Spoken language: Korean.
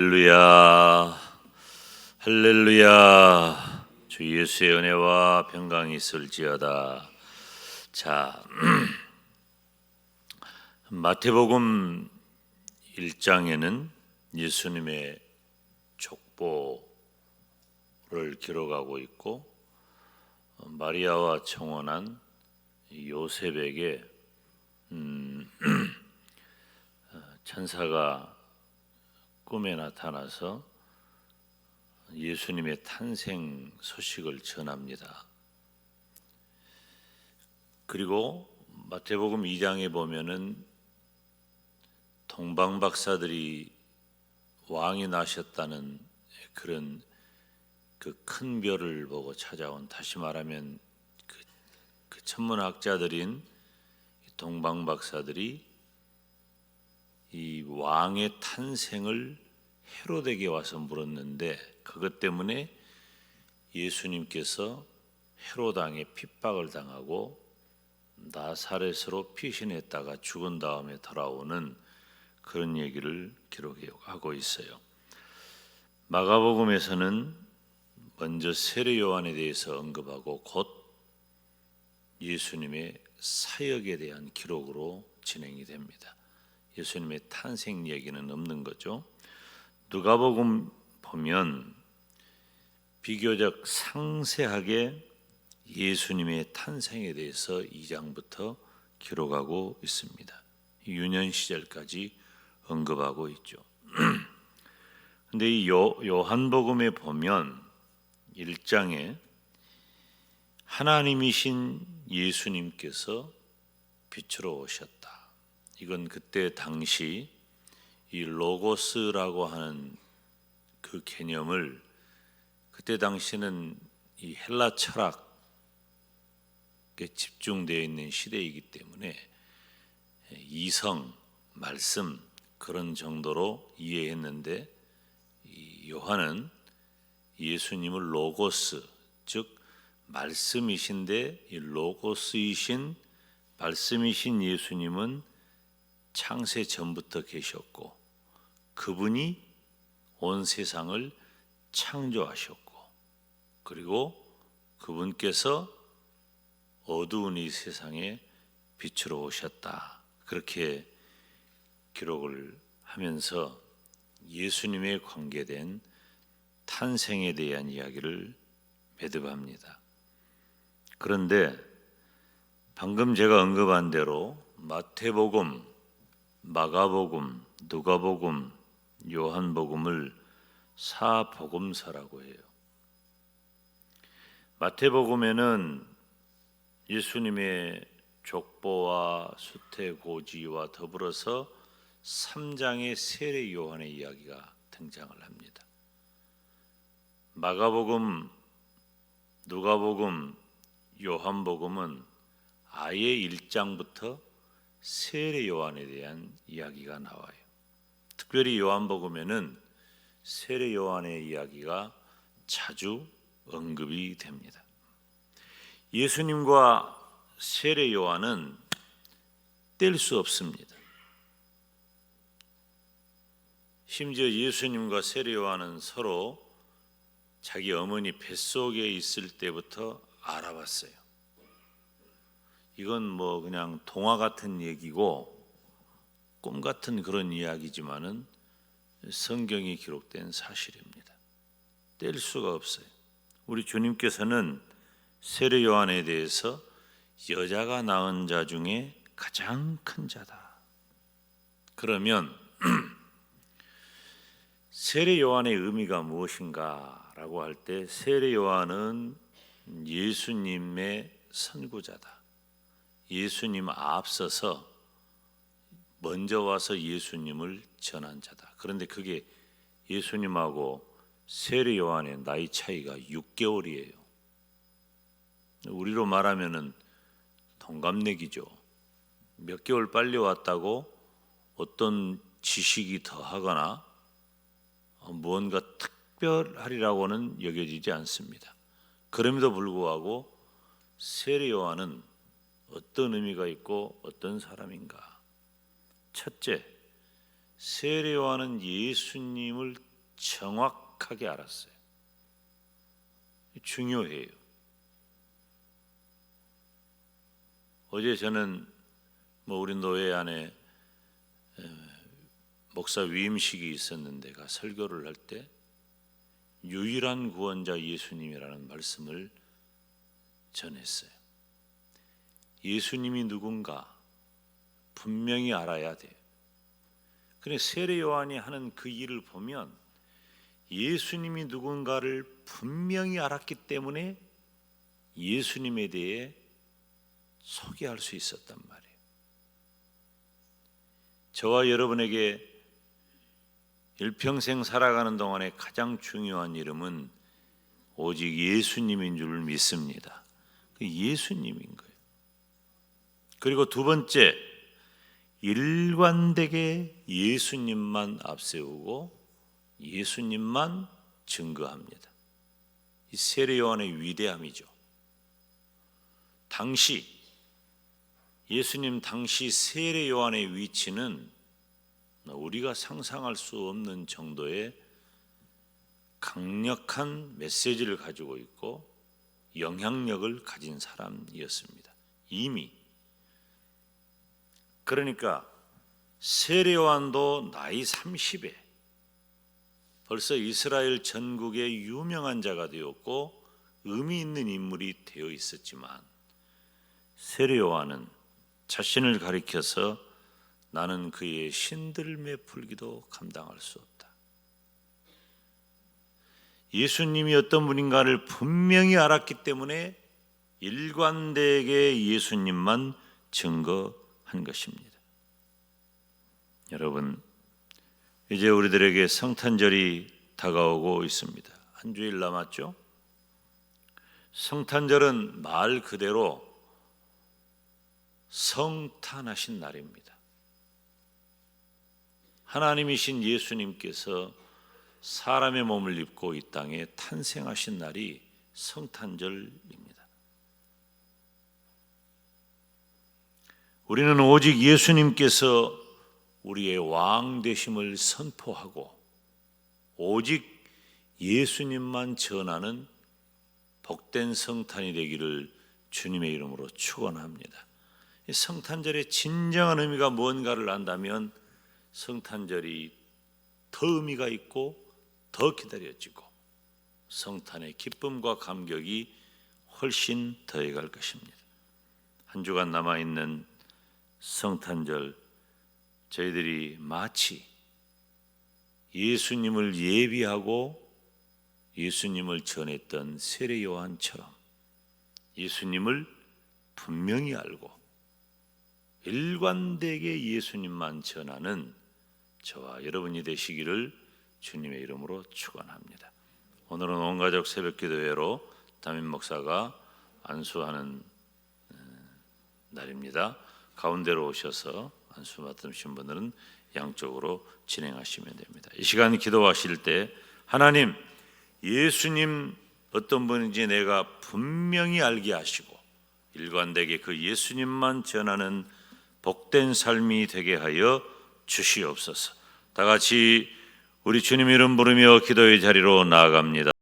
할렐루야, 할렐루야. 주 예수의 은혜와 평강이 있을지어다. 자, 마태복음 1장에는 예수님의 족보를 기록하고 있고, 마리아와 청혼한 요셉에게 천사가 꿈에 나타나서 예수님의 탄생 소식을 전합니다. 그리고 마태복음 2장에 보면은 동방박사들이 왕이 나셨다는 그런 그 큰 별을 보고 찾아온, 다시 말하면 그 천문학자들인 동방박사들이 이 왕의 탄생을 헤로데에게 와서 물었는데, 그것 때문에 예수님께서 헤로당에 핍박을 당하고 나사렛으로 피신했다가 죽은 다음에 돌아오는 그런 얘기를 기록하고 있어요. 마가복음에서는 먼저 세례 요한에 대해서 언급하고 곧 예수님의 사역에 대한 기록으로 진행이 됩니다. 예수님의 탄생 얘기는 없는 거죠. 누가복음 보면 비교적 상세하게 예수님의 탄생에 대해서 2장부터 기록하고 있습니다. 유년 시절까지 언급하고 있죠. 근데 이 요한복음에 보면 1장에 하나님이신 예수님께서 빛으로 오셨다. 이건 그때 당시 이 로고스라고 하는 그 개념을, 그때 당시는 이 헬라 철학에 집중되어 있는 시대이기 때문에 이성, 말씀 그런 정도로 이해했는데, 이 요한은 예수님을 로고스, 즉 말씀이신데, 이 로고스이신 말씀이신 예수님은 창세 전부터 계셨고 그분이 온 세상을 창조하셨고, 그리고 그분께서 어두운 이 세상에 빛으로 오셨다. 그렇게 기록을 하면서 예수님에 관계된 탄생에 대한 이야기를 매듭합니다. 그런데 방금 제가 언급한 대로 마태복음, 마가복음, 누가복음, 요한복음을 사복음서라고 해요. 마태복음에는 예수님의 족보와 수태고지와 더불어서 3장의 세례 요한의 이야기가 등장을 합니다. 마가복음, 누가복음, 요한복음은 아예 1장부터 세례 요한에 대한 이야기가 나와요. 특별히 요한복음에는 세례 요한의 이야기가 자주 언급이 됩니다. 예수님과 세례 요한은 뗄 수 없습니다. 심지어 예수님과 세례 요한은 서로 자기 어머니 뱃속에 있을 때부터 알아봤어요. 이건 뭐 그냥 동화 같은 얘기고 꿈 같은 그런 이야기지만은 성경이 기록된 사실입니다. 뗄 수가 없어요. 우리 주님께서는 세례 요한에 대해서 여자가 낳은 자 중에 가장 큰 자다. 그러면 세례 요한의 의미가 무엇인가라고 할 때, 세례 요한은 예수님의 선구자다. 예수님 앞서서 먼저 와서 예수님을 전한 자다. 그런데 그게 예수님하고 세례 요한의 나이 차이가 6개월이에요. 우리로 말하면은 동갑내기죠. 몇 개월 빨리 왔다고 어떤 지식이 더하거나 무언가 특별하리라고는 여겨지지 않습니다. 그럼에도 불구하고 세례 요한은 어떤 의미가 있고 어떤 사람인가? 첫째, 세례 요한은 예수님을 정확하게 알았어요. 중요해요. 어제 저는 우리 노회 안에 목사 위임식이 있었는데 설교를 할 때 유일한 구원자 예수님이라는 말씀을 전했어요. 예수님이 누군가 분명히 알아야 돼요. 그런데 세례 요한이 하는 그 일을 보면 예수님이 누군가를 분명히 알았기 때문에 예수님에 대해 소개할 수 있었단 말이에요. 저와 여러분에게 일평생 살아가는 동안에 가장 중요한 이름은 오직 예수님인 줄 믿습니다. 그 예수님인 거예요. 그리고 두 번째, 일관되게 예수님만 앞세우고 예수님만 증거합니다. 이 세례 요한의 위대함이죠. 예수님 당시 세례 요한의 위치는 우리가 상상할 수 없는 정도의 강력한 메시지를 가지고 있고 영향력을 가진 사람이었습니다. 이미. 그러니까 세례 요한도 나이 30에 벌써 이스라엘 전국의 유명한 자가 되었고 의미 있는 인물이 되어 있었지만 세례 요한은 자신을 가리켜서 나는 그의 신들매 풀기도 감당할 수 없다. 예수님이 어떤 분인가를 분명히 알았기 때문에 일관되게 예수님만 증거한 것입니다. 여러분, 이제 우리들에게 성탄절이 다가오고 있습니다. 한 주일 남았죠? 성탄절은 말 그대로 성탄하신 날입니다. 하나님이신 예수님께서 사람의 몸을 입고 이 땅에 탄생하신 날이 성탄절입니다. 우리는 오직 예수님께서 우리의 왕 되심을 선포하고 오직 예수님만 전하는 복된 성탄이 되기를 주님의 이름으로 축원합니다. 성탄절의 진정한 의미가 뭔가를 안다면 성탄절이 더 의미가 있고 더 기다려지고 성탄의 기쁨과 감격이 훨씬 더해갈 것입니다. 한 주간 남아있는 성탄절, 저희들이 마치 예수님을 예비하고 예수님을 전했던 세례 요한처럼 예수님을 분명히 알고 일관되게 예수님만 전하는 저와 여러분이 되시기를 주님의 이름으로 축원합니다. 오늘은 온가족 새벽기도회로 담임 목사가 안수하는 날입니다. 가운데로 오셔서 안수 맡으신 분들은 양쪽으로 진행하시면 됩니다. 이 시간 기도하실 때 하나님, 예수님 어떤 분인지 내가 분명히 알게 하시고 일관되게 그 예수님만 전하는 복된 삶이 되게 하여 주시옵소서. 다 같이 우리 주님 이름 부르며 기도의 자리로 나아갑니다.